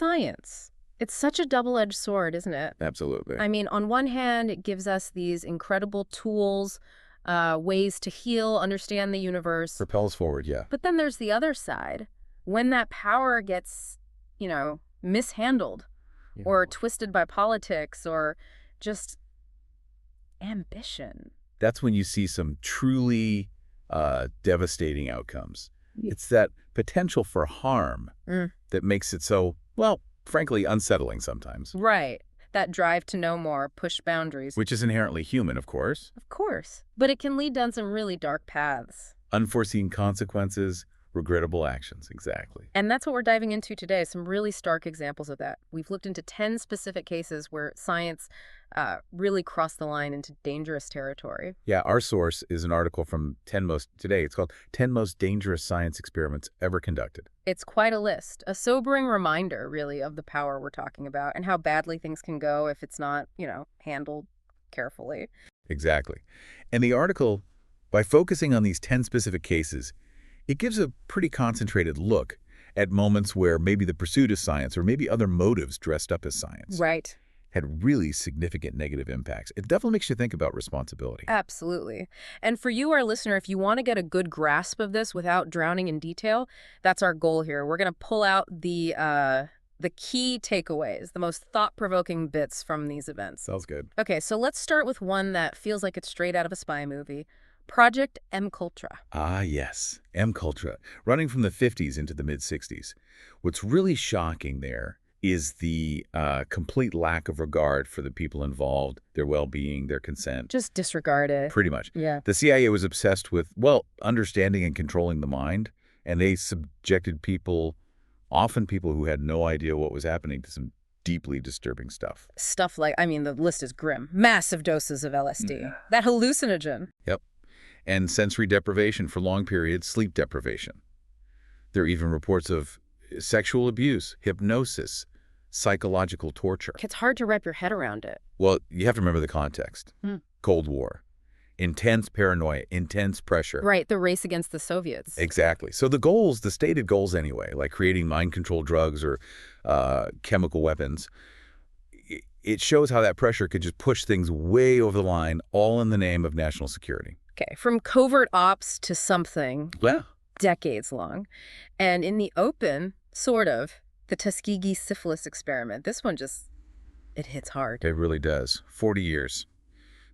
science. It's such a double-edged sword, isn't it? Absolutely. I mean, on one hand, it gives us these incredible tools, ways to heal, understand the universe. Propels forward, yeah. But then there's the other side. When that power gets, mishandled or twisted by politics or just ambition. That's when you see some truly devastating outcomes. It's that potential for harm that makes it so, well, frankly, unsettling sometimes. Right. That drive to know more, push boundaries. Which is inherently human, of course. Of course. But it can lead down some really dark paths. Unforeseen consequences, regrettable actions, exactly. And that's what we're diving into today, some really stark examples of that. We've looked into 10 specific cases where science really crossed the line into dangerous territory. Yeah, our source is an article from today. It's called 10 Most Dangerous Science Experiments Ever Conducted. It's quite a list, a sobering reminder, really, of the power we're talking about and how badly things can go if it's not, handled carefully. Exactly. And the article, by focusing on these 10 specific cases, it gives a pretty concentrated look at moments where maybe the pursuit of science or maybe other motives dressed up as science Right. had really significant negative impacts. It definitely makes you think about responsibility. Absolutely. And for you, our listener, if you want to get a good grasp of this without drowning in detail, that's our goal here. We're going to pull out the key takeaways, the most thought-provoking bits from these events. Sounds good. Okay, so let's start with one that feels like it's straight out of a spy movie. Project MKUltra. Ah, yes. MKUltra, running from the 50s into the mid-60s. What's really shocking there is the complete lack of regard for the people involved, their well-being, their consent. Just disregard it. Pretty much. Yeah. The CIA was obsessed with, understanding and controlling the mind, and they subjected often people who had no idea what was happening, to some deeply disturbing stuff. Stuff like, the list is grim. Massive doses of LSD. That hallucinogen. Yep. And sensory deprivation for long periods, sleep deprivation. There are even reports of sexual abuse, hypnosis, psychological torture. It's hard to wrap your head around it. Well, you have to remember the context. Cold War. Intense paranoia, intense pressure. Right, the race against the Soviets. Exactly. So the stated goals anyway, like creating mind-controlled drugs or chemical weapons, it shows how that pressure could just push things way over the line, all in the name of national security. Okay, from covert ops to something Yeah. decades long. And in the open, sort of, the Tuskegee syphilis experiment. This one it hits hard. It really does. 40 years.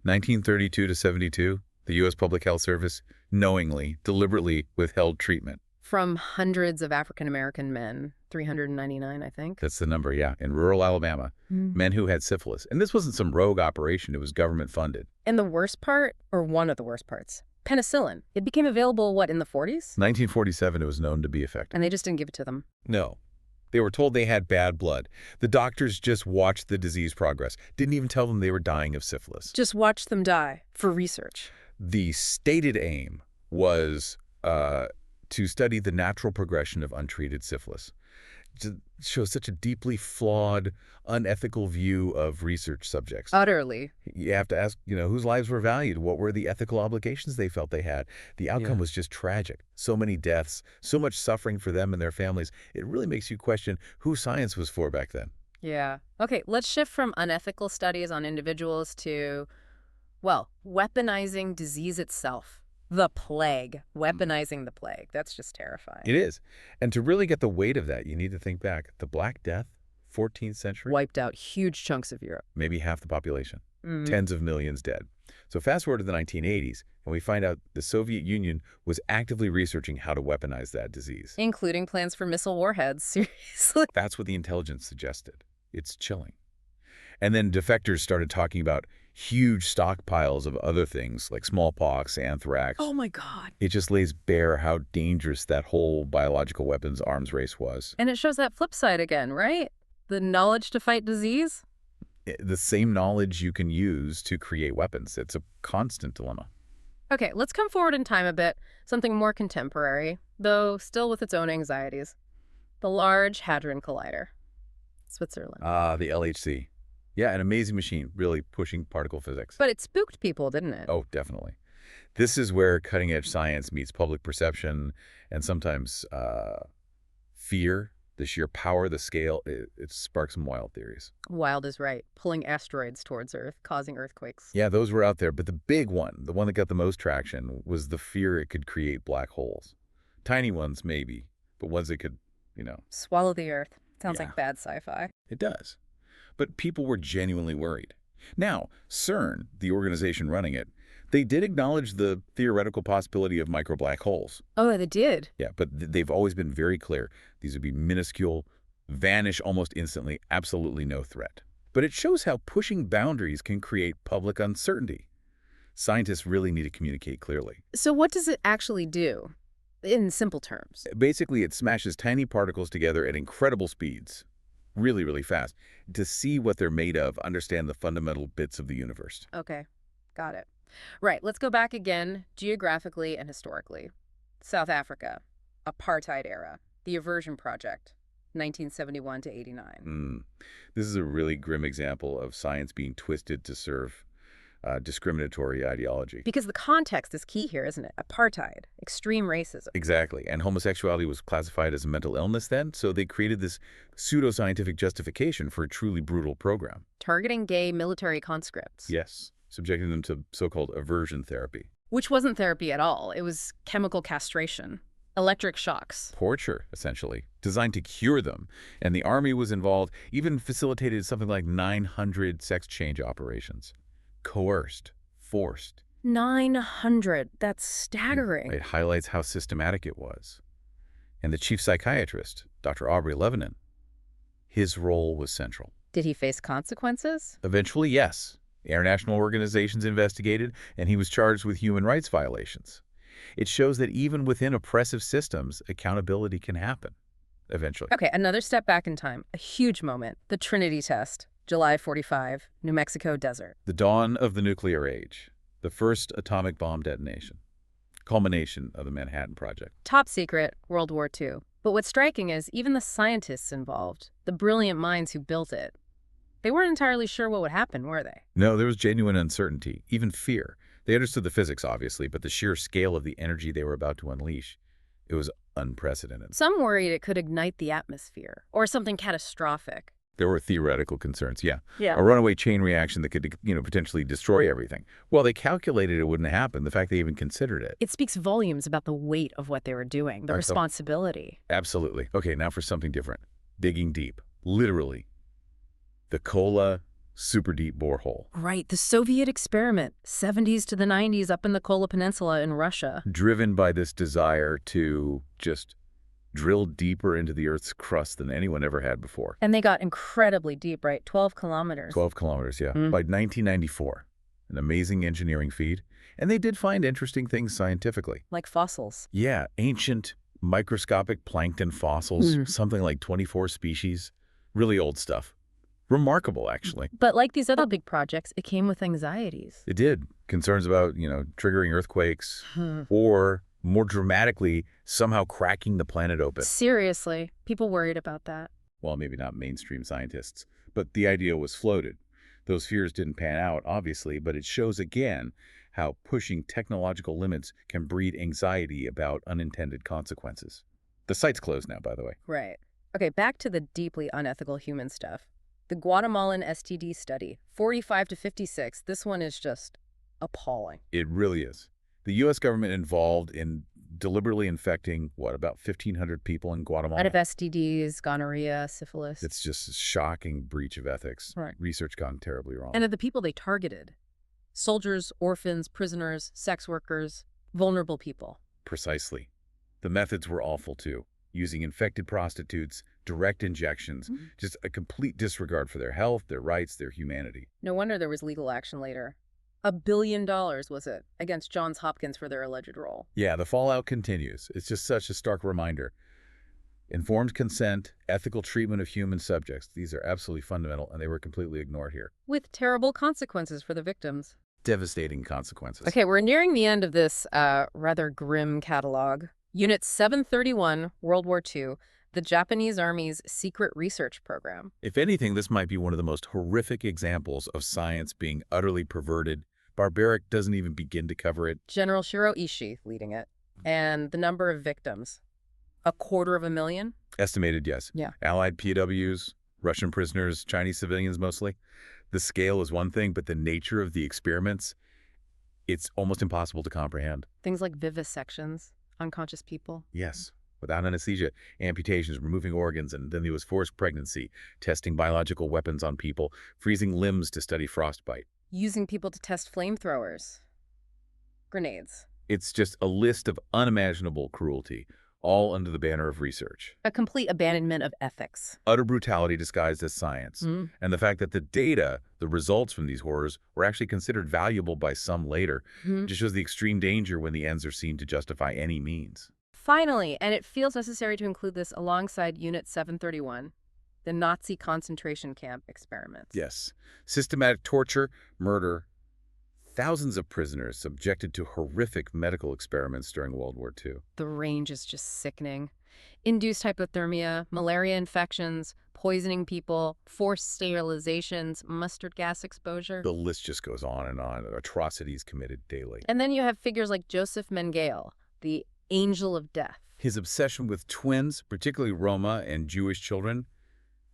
1932 to 72, the U.S. Public Health Service knowingly, deliberately withheld treatment. From hundreds of African-American men, 399, I think. That's the number, yeah, in rural Alabama, men who had syphilis. And this wasn't some rogue operation. It was government-funded. And the worst part, or one of the worst parts, penicillin. It became available, in the 40s? 1947, it was known to be effective. And they just didn't give it to them. No. They were told they had bad blood. The doctors just watched the disease progress, didn't even tell them they were dying of syphilis. Just watch them die for research. The stated aim was to study the natural progression of untreated syphilis. It shows such a deeply flawed, unethical view of research subjects. Utterly. You have to ask, whose lives were valued? What were the ethical obligations they felt they had? The outcome was just tragic. So many deaths, so much suffering for them and their families. It really makes you question who science was for back then. Yeah. Okay, let's shift from unethical studies on individuals to, weaponizing disease itself. The plague. Weaponizing the plague. That's just terrifying. It is. And to really get the weight of that, you need to think back. The Black Death, 14th century. Wiped out huge chunks of Europe. Maybe half the population. Tens of millions dead. So fast forward to the 1980s, and we find out the Soviet Union was actively researching how to weaponize that disease. Including plans for missile warheads. Seriously. That's what the intelligence suggested. It's chilling. And then defectors started talking about huge stockpiles of other things like smallpox, anthrax. Oh my God. It just lays bare how dangerous that whole biological weapons arms race was. And it shows that flip side again, right? The knowledge to fight disease? The same knowledge you can use to create weapons. It's a constant dilemma. Okay, let's come forward in time a bit. Something more contemporary, though still with its own anxieties. The Large Hadron Collider. Switzerland. The LHC. Yeah, an amazing machine, really pushing particle physics. But it spooked people, didn't it? Oh, definitely. This is where cutting-edge science meets public perception and sometimes fear The sheer power, the scale, it sparked some wild theories. Wild is right. Pulling asteroids towards Earth, causing earthquakes. Yeah, those were out there, but the big one, the one that got the most traction, was the fear it could create black holes. Tiny ones, maybe, but ones that could, Swallow the Earth. Sounds Yeah. like bad sci-fi. It does. But people were genuinely worried. Now, CERN, the organization running it, they did acknowledge the theoretical possibility of micro black holes. Oh, they did? Yeah, but they've always been very clear. These would be minuscule, vanish almost instantly, absolutely no threat. But it shows how pushing boundaries can create public uncertainty. Scientists really need to communicate clearly. So what does it actually do? In simple terms. Basically, it smashes tiny particles together at incredible speeds, really, really fast, to see what they're made of, understand the fundamental bits of the universe. Okay, got it. Right, let's go back again, geographically and historically. South Africa, apartheid era, the Aversion Project, 1971 to 89. This is a really grim example of science being twisted to serve discriminatory ideology. Because the context is key here, isn't it? Apartheid, extreme racism. Exactly. And homosexuality was classified as a mental illness then, so they created this pseudoscientific justification for a truly brutal program. Targeting gay military conscripts. Yes, subjecting them to so-called aversion therapy. Which wasn't therapy at all. It was chemical castration, electric shocks. Torture, essentially, designed to cure them. And the army was involved, even facilitated something like 900 sex change operations. Coerced, forced. 900. That's staggering. It highlights how systematic it was. And the chief psychiatrist, Dr. Aubrey Levinan, his role was central. Did he face consequences? Eventually, yes. International organizations investigated, and he was charged with human rights violations. It shows that even within oppressive systems, accountability can happen, eventually. Okay, another step back in time. A huge moment. The Trinity test, July 45, New Mexico desert. The dawn of the nuclear age, the first atomic bomb detonation, culmination of the Manhattan Project. Top secret, World War II. But what's striking is even the scientists involved, the brilliant minds who built it, they weren't entirely sure what would happen, were they? No, there was genuine uncertainty, even fear. They understood the physics, obviously, but the sheer scale of the energy they were about to unleash, it was unprecedented. Some worried it could ignite the atmosphere, or something catastrophic. There were theoretical concerns, yeah. Yeah. A runaway chain reaction that could, potentially destroy everything. Well, they calculated it wouldn't happen, the fact they even considered it. It speaks volumes about the weight of what they were doing, the So- responsibility. Absolutely. Okay, now for something different. Digging deep. Literally. The Kola super deep borehole. Right, the Soviet experiment, 70s to the 90s up in the Kola Peninsula in Russia. Driven by this desire to just drill deeper into the Earth's crust than anyone ever had before. And they got incredibly deep, right? 12 kilometers. 12 kilometers, yeah. Mm. By 1994. An amazing engineering feat. And they did find interesting things scientifically. Like fossils. Yeah, ancient microscopic plankton fossils, Mm. something like 24 species. Really old stuff. Remarkable, actually. But like these other big projects, it came with anxieties. It did. Concerns about, triggering earthquakes Hmm. or, more dramatically, somehow cracking the planet open. Seriously, people worried about that. Well, maybe not mainstream scientists, but the idea was floated. Those fears didn't pan out, obviously, but it shows again how pushing technological limits can breed anxiety about unintended consequences. The site's closed now, by the way. Right. Okay, back to the deeply unethical human stuff. The Guatemalan STD study, 45 to 56, this one is just appalling. It really is. The U.S. government involved in deliberately infecting, about 1,500 people in Guatemala? Out of STDs, gonorrhea, syphilis. It's just a shocking breach of ethics. Right. Research gone terribly wrong. And of the people they targeted. Soldiers, orphans, prisoners, sex workers, vulnerable people. Precisely. The methods were awful, too. Using infected prostitutes, direct injections, just a complete disregard for their health, their rights, their humanity. No wonder there was legal action later. $1 billion, was it, against Johns Hopkins for their alleged role. Yeah, the fallout continues. It's just such a stark reminder. Informed consent, ethical treatment of human subjects, these are absolutely fundamental, and they were completely ignored here. With terrible consequences for the victims. Devastating consequences. Okay, we're nearing the end of this rather grim catalog. Unit 731, World War II, the Japanese Army's secret research program. If anything, this might be one of the most horrific examples of science being utterly perverted. Barbaric doesn't even begin to cover it. General Shiro Ishii leading it. And the number of victims. 250,000? Estimated, yes. Yeah. Allied POWs, Russian prisoners, Chinese civilians mostly. The scale is one thing, but the nature of the experiments, it's almost impossible to comprehend. Things like vivisections, unconscious people. Yes. Without anesthesia, amputations, removing organs, and then there was forced pregnancy, testing biological weapons on people, freezing limbs to study frostbite. Using people to test flamethrowers. Grenades. It's just a list of unimaginable cruelty, all under the banner of research. A complete abandonment of ethics. Utter brutality disguised as science. And the fact that the data, the results from these horrors, were actually considered valuable by some later, just shows the extreme danger when the ends are seen to justify any means. Finally, and it feels necessary to include this alongside Unit 731, the Nazi concentration camp experiments. Yes. Systematic torture, murder, thousands of prisoners subjected to horrific medical experiments during World War II. The range is just sickening. Induced hypothermia, malaria infections, poisoning people, forced sterilizations, mustard gas exposure. The list just goes on, atrocities committed daily. And then you have figures like Joseph Mengele, the angel of death. His obsession with twins, particularly Roma and Jewish children,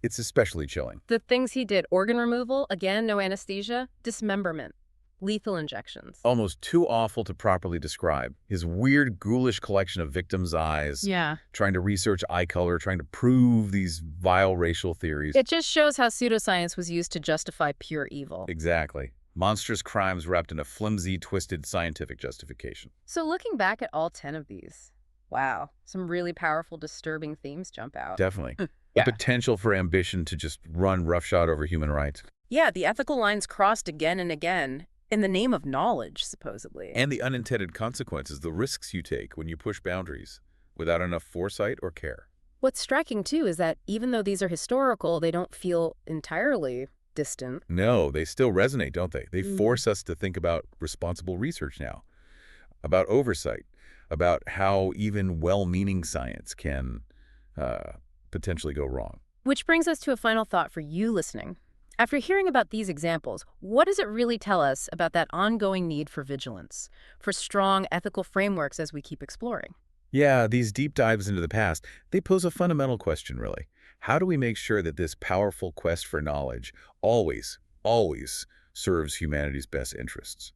it's especially chilling. The things he did: organ removal, again, no anesthesia, dismemberment, lethal injections. Almost too awful to properly describe. His weird, ghoulish collection of victims' eyes. Yeah. Trying to research eye color, trying to prove these vile racial theories. It just shows how pseudoscience was used to justify pure evil. Exactly. Monstrous crimes wrapped in a flimsy, twisted scientific justification. So looking back at all 10 of these, wow, some really powerful, disturbing themes jump out. Definitely. Yeah. The potential for ambition to just run roughshod over human rights. Yeah, the ethical lines crossed again and again in the name of knowledge, supposedly. And the unintended consequences, the risks you take when you push boundaries without enough foresight or care. What's striking, too, is that even though these are historical, they don't feel entirely distant. No, they still resonate, don't they? They force us to think about responsible research now, about oversight, about how even well-meaning science can potentially go wrong. Which brings us to a final thought for you listening. After hearing about these examples, what does it really tell us about that ongoing need for vigilance, for strong ethical frameworks as we keep exploring? Yeah, these deep dives into the past, they pose a fundamental question, really. How do we make sure that this powerful quest for knowledge always serves humanity's best interests?